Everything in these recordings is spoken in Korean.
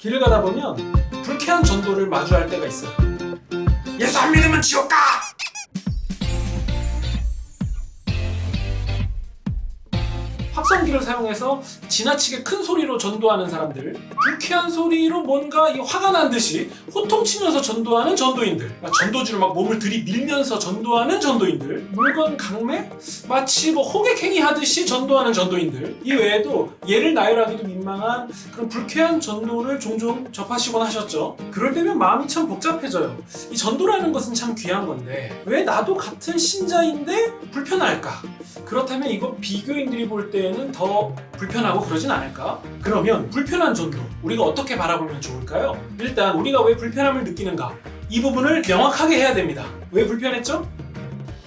길을 가다 보면 불쾌한 전도를 마주할 때가 있어요. 예수 안 믿으면 지옥 가! 확성기를 사용해서 지나치게 큰 소리로 전도하는 사람들, 불쾌한 소리로 뭔가 화가 난 듯이 호통치면서 전도하는 전도인들, 전도주를 막 몸을 들이밀면서 전도하는 전도인들, 물건 강매? 마치 호객행위 하듯이 전도하는 전도인들, 이 외에도 예를 나열하기도 민망한 그런 불쾌한 전도를 종종 접하시곤 하셨죠. 그럴 때면 마음이 참 복잡해져요. 이 전도라는 것은 참 귀한 건데 왜 나도 같은 신자인데 불편할까? 그렇다면 이거 비교인들이 볼 때에는 더 불편하고 그러진 않을까? 그러면 불편한 전도, 우리가 어떻게 바라보면 좋을까요? 일단 우리가 왜 불편함을 느끼는가? 이 부분을 명확하게 해야 됩니다. 왜 불편했죠?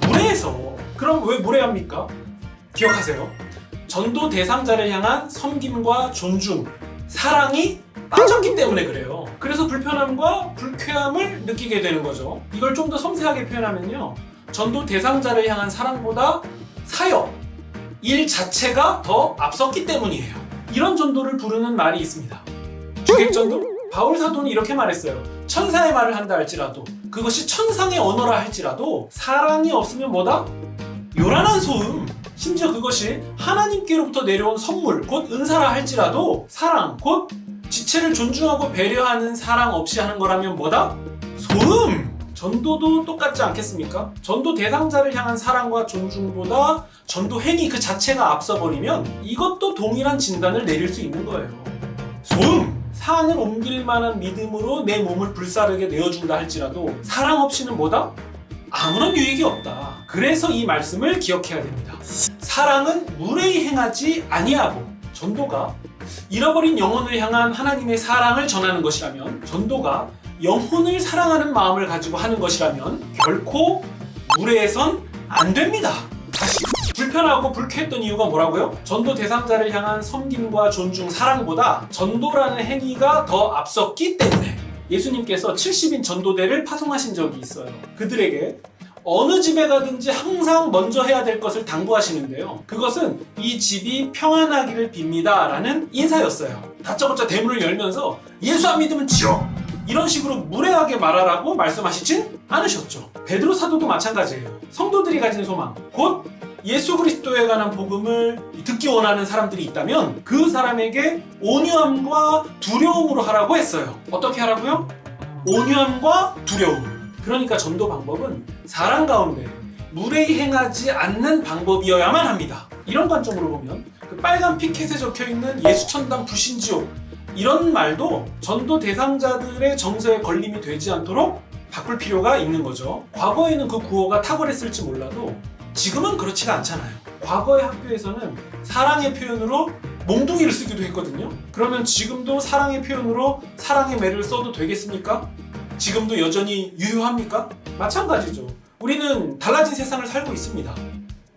무례해서. 그럼 왜 무례합니까? 기억하세요. 전도 대상자를 향한 섬김과 존중, 사랑이 빠졌기 때문에 그래요. 그래서 불편함과 불쾌함을 느끼게 되는 거죠. 이걸 좀 더 섬세하게 표현하면요, 전도 대상자를 향한 사랑보다 사역, 일 자체가 더 앞섰기 때문이에요. 이런 전도를 부르는 말이 있습니다. 주객전도? 바울 사도는 이렇게 말했어요. 천사의 말을 한다 할지라도, 그것이 천상의 언어라 할지라도 사랑이 없으면 뭐다? 요란한 소음. 심지어 그것이 하나님께로부터 내려온 선물, 곧 은사라 할지라도 사랑, 곧 지체를 존중하고 배려하는 사랑 없이 하는 거라면 뭐다? 소음! 전도도 똑같지 않겠습니까? 전도 대상자를 향한 사랑과 존중보다 전도 행위 그 자체가 앞서버리면 이것도 동일한 진단을 내릴 수 있는 거예요. 소음! 산을 옮길 만한 믿음으로 내 몸을 불사르게 내어준다 할지라도 사랑 없이는 뭐다? 아무런 유익이 없다. 그래서 이 말씀을 기억해야 됩니다. 사랑은 무례히 행하지 아니하고, 전도가 잃어버린 영혼을 향한 하나님의 사랑을 전하는 것이라면, 전도가 영혼을 사랑하는 마음을 가지고 하는 것이라면 결코 무례해선 안 됩니다. 다시, 불편하고 불쾌했던 이유가 뭐라고요? 전도 대상자를 향한 섬김과 존중, 사랑보다 전도라는 행위가 더 앞섰기 때문에. 예수님께서 70인 전도대를 파송하신 적이 있어요. 그들에게 어느 집에 가든지 항상 먼저 해야 될 것을 당부하시는데요, 그것은 이 집이 평안하기를 빕니다 라는 인사였어요. 다짜고짜 대문을 열면서 예수 안 믿으면 지옥! 이런 식으로 무례하게 말하라고 말씀하시진 않으셨죠. 베드로 사도도 마찬가지예요. 성도들이 가진 소망, 곧 예수 그리스도에 관한 복음을 듣기 원하는 사람들이 있다면 그 사람에게 온유함과 두려움으로 하라고 했어요. 어떻게 하라고요? 온유함과 두려움. 그러니까 전도 방법은 사랑 가운데 무례히 행하지 않는 방법이어야만 합니다. 이런 관점으로 보면 그 빨간 피켓에 적혀있는 예수천당 불신지옥, 이런 말도 전도 대상자들의 정서에 걸림이 되지 않도록 바꿀 필요가 있는 거죠. 과거에는 그 구호가 탁월했을지 몰라도 지금은 그렇지가 않잖아요. 과거의 학교에서는 사랑의 표현으로 몽둥이를 쓰기도 했거든요. 그러면 지금도 사랑의 표현으로 사랑의 매를 써도 되겠습니까? 지금도 여전히 유효합니까? 마찬가지죠. 우리는 달라진 세상을 살고 있습니다.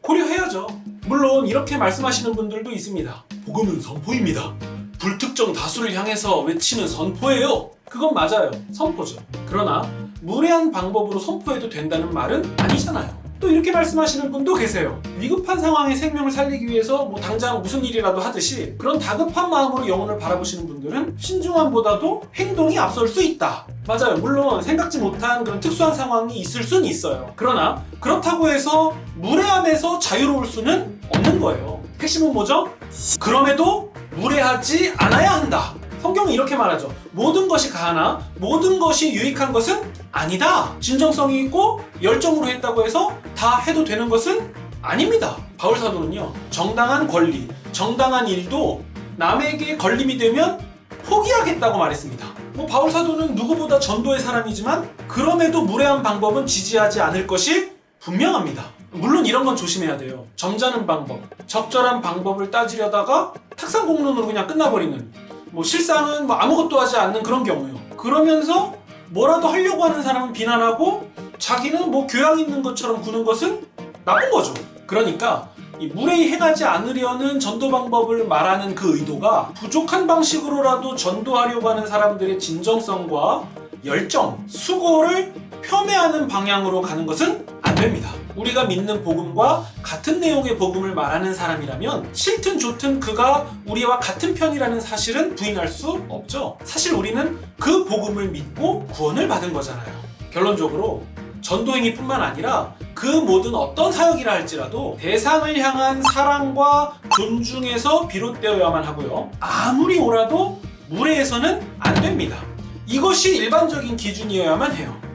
고려해야죠. 물론 이렇게 말씀하시는 분들도 있습니다. 복음은 선포입니다. 불특정 다수를 향해서 외치는 선포예요. 그건 맞아요. 선포죠. 그러나 무례한 방법으로 선포해도 된다는 말은 아니잖아요. 또 이렇게 말씀하시는 분도 계세요. 위급한 상황에 생명을 살리기 위해서 당장 무슨 일이라도 하듯이 그런 다급한 마음으로 영혼을 바라보시는 분들은 신중함보다도 행동이 앞설 수 있다. 맞아요. 물론 생각지 못한 그런 특수한 상황이 있을 수는 있어요. 그러나 그렇다고 해서 무례함에서 자유로울 수는 없는 거예요. 핵심은 뭐죠? 그럼에도 무례하지 않아야 한다. 성경은 이렇게 말하죠. 모든 것이 가하나 모든 것이 유익한 것은 아니다. 진정성이 있고 열정으로 했다고 해서 다 해도 되는 것은 아닙니다. 바울 사도는요, 정당한 권리, 정당한 일도 남에게 걸림이 되면 포기하겠다고 말했습니다. 바울 사도는 누구보다 전도의 사람이지만 그럼에도 무례한 방법은 지지하지 않을 것이 분명합니다. 물론 이런 건 조심해야 돼요. 점잖은 방법, 적절한 방법을 따지려다가 탁상공론으로 그냥 끝나버리는, 실상은 아무것도 하지 않는 그런 경우요. 그러면서 뭐라도 하려고 하는 사람은 비난하고 자기는 교양 있는 것처럼 구는 것은 나쁜 거죠. 그러니까 이 무례히 행하지 않으려는 전도 방법을 말하는 그 의도가 부족한 방식으로라도 전도하려고 하는 사람들의 진정성과 열정, 수고를 폄훼하는 방향으로 가는 것은 안 됩니다. 우리가 믿는 복음과 같은 내용의 복음을 말하는 사람이라면 싫든 좋든 그가 우리와 같은 편이라는 사실은 부인할 수 없죠. 사실 우리는 그 복음을 믿고 구원을 받은 거잖아요. 결론적으로 전도행위뿐만 아니라 그 모든 어떤 사역이라 할지라도 대상을 향한 사랑과 존중에서 비롯되어야만 하고요. 아무리 옳아도 무례해서는 안 됩니다. 이것이 일반적인 기준이어야만 해요.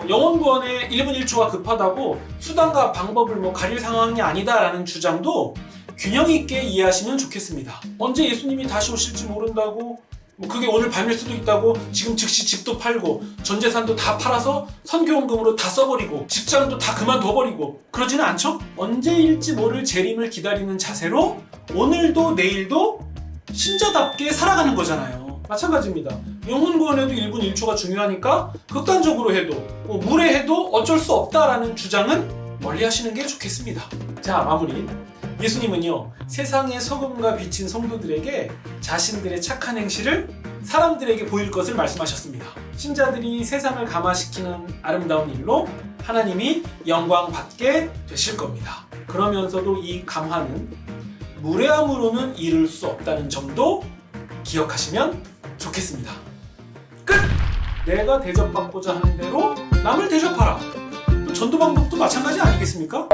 영혼 구원에 1분 1초가 급하다고 수단과 방법을 가릴 상황이 아니다라는 주장도 균형 있게 이해하시면 좋겠습니다. 언제 예수님이 다시 오실지 모른다고 그게 오늘 밤일 수도 있다고 지금 즉시 집도 팔고 전 재산도 다 팔아서 선교원금으로 다 써버리고 직장도 다 그만둬버리고 그러지는 않죠? 언제일지 모를 재림을 기다리는 자세로 오늘도 내일도 신자답게 살아가는 거잖아요. 마찬가지입니다. 영혼 구원에도 1분 1초가 중요하니까 극단적으로 해도 무례해도 어쩔 수 없다라는 주장은 멀리 하시는 게 좋겠습니다. 자, 마무리. 예수님은요, 세상의 소금과 빛인 성도들에게 자신들의 착한 행실을 사람들에게 보일 것을 말씀하셨습니다. 신자들이 세상을 감화시키는 아름다운 일로 하나님이 영광 받게 되실 겁니다. 그러면서도 이 감화는 무례함으로는 이룰 수 없다는 점도 기억하시면 좋겠습니다. 끝! 내가 대접받고자 하는 대로 남을 대접하라. 전도 방법도 마찬가지 아니겠습니까?